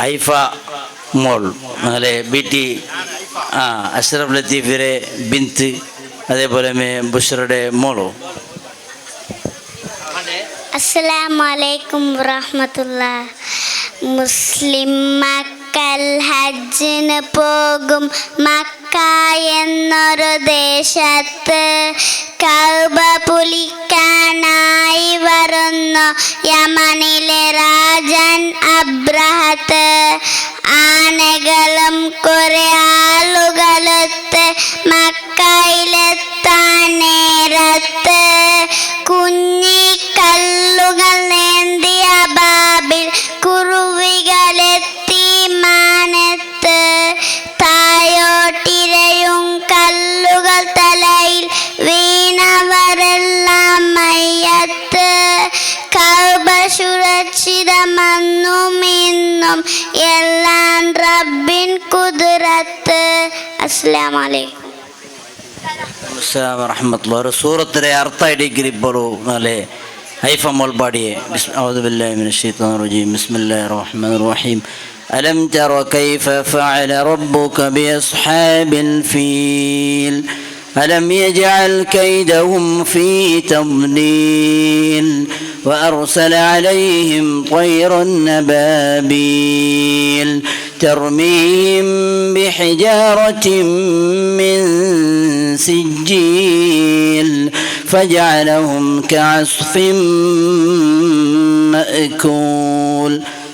Haifa മോൾ അങ്ങനെ BT Ashraf ലത്തീഫിലെ ബിന്ത്, അതേപോലെ ബുഷറയുടെ മോളോ. അസ്സലാമു അലൈക്കും വറഹ്മത്തുള്ളാഹി. മുസ്ലിം മക്കൾ ഹജ്ജിന് പോകും. മക്ക എന്നൊരു ദേശത്ത് കഅബ പൊളിക്കാനായി വരുന്നു യമനിലെ രാജൻ അബ്രഹത്ത്. ആനകളും കുറെ ആളുകളൊത്ത് മക്കയിലെത്താൻ നേരത്ത് കുഞ്ഞിക്കല്ലുകൾ നേന്തിയ ബാബിൽ കുറുവികളെത്തി മാനത്ത്. തായോട്ടിരയും കല്ലുകൾ തലയിൽ വീണവരെല്ലാം മയ്യത്ത്. കഅബ സുരക്ഷിതമെന്നും ഇന്നും എല്ലാം റബ്ബിൻ കുദ്റത്ത്. അസ്സലാമു അലൈക്കും വറഹ്മത്തുള്ളാഹി. ഒരു സൂറത്തിലെ അർത്ഥമായിട്ട് ഇപ്പോൾ നാളെ ഹൈഫ മോൾ പാടിയെ. അഊദു ബില്ലാഹി മിനശ് ശൈത്വാനിർ റജീം. ബിസ്മില്ലാഹിർ റഹ്മാനിർ റഹീം. അലം തറ കൈഫ ഫഅല റബ്ബുക ബിഅസ്ഹാബിൽ ഫീൽ ألم يجعل كيدهم في تضليل وأرسل عليهم طيرا أبابيل ترميهم بحجارة من سجيل فجعلهم كعصف مأكول.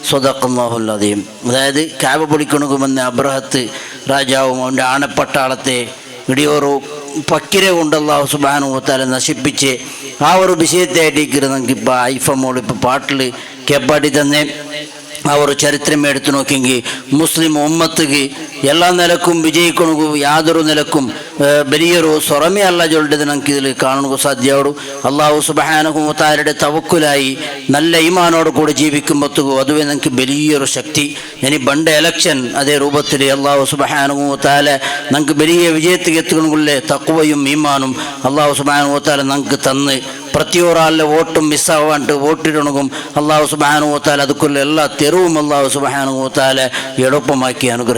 സ്വദഖല്ലാഹുൽ അദീം. അതായത് കഅബ പൊളിക്കണമെന്ന് അബ്രഹത്ത് രാജാവും അവൻ്റെ ആനപ്പട്ടാളത്തെ ഇടിയോറു പക്കിരെ കൊണ്ട് അല്ലാഹു സുബ്ഹാനഹു വ തആല നശിപ്പിച്ച് ആ ഒരു വിഷയത്തെയായിട്ട് നമുക്കിപ്പോൾ ഹൈഫ മോൾ ഇപ്പോൾ പാട്ടിൽ കേപ്പാട്ടി തന്നെ ആ ഒരു ചരിത്രം എടുത്തു നോക്കിയെങ്കിൽ മുസ്ലിം ഉമ്മത്തുക്ക് എല്ലാ നിലക്കും വിജയിക്കണു. യാതൊരു നിലക്കും വലിയൊരു സ്വറമേ അല്ല ചൊല്ലിട്ട് നമുക്ക് ഇതിൽ കാണുക സാധ്യമാവും. അള്ളാഹു സുബ്ഹാനഹു വ തആലയുടെ തവക്കുലായി നല്ല ഈമാനോട് കൂടെ ജീവിക്കുമ്പോഴത്തേക്കും അതുവേ നമുക്ക് വലിയൊരു ശക്തി. ഇനി പണ്ട് എലക്ഷൻ അതേ രൂപത്തിൽ അള്ളാഹു സുബ്ഹാനഹു വ തആല നമുക്ക് വലിയ വിജയത്തിൽ എത്തുകണുള്ള തഖ്വയും ഈമാനും അള്ളാഹു സുബ്ഹാനഹു വ തആല നമുക്ക് തന്ന് പ്രത്യൊരാളുടെ വോട്ടും മിസ്സാവാണ്ട് വോട്ടിടണകും അള്ളാഹു സുബ്ഹാനഹു വ തആല അതുക്കുള്ള എല്ലാ തെരുവും അള്ളാഹു സുബ്ഹാനഹു വ തആല എളുപ്പമാക്കി അനുഗ്രഹിക്കും.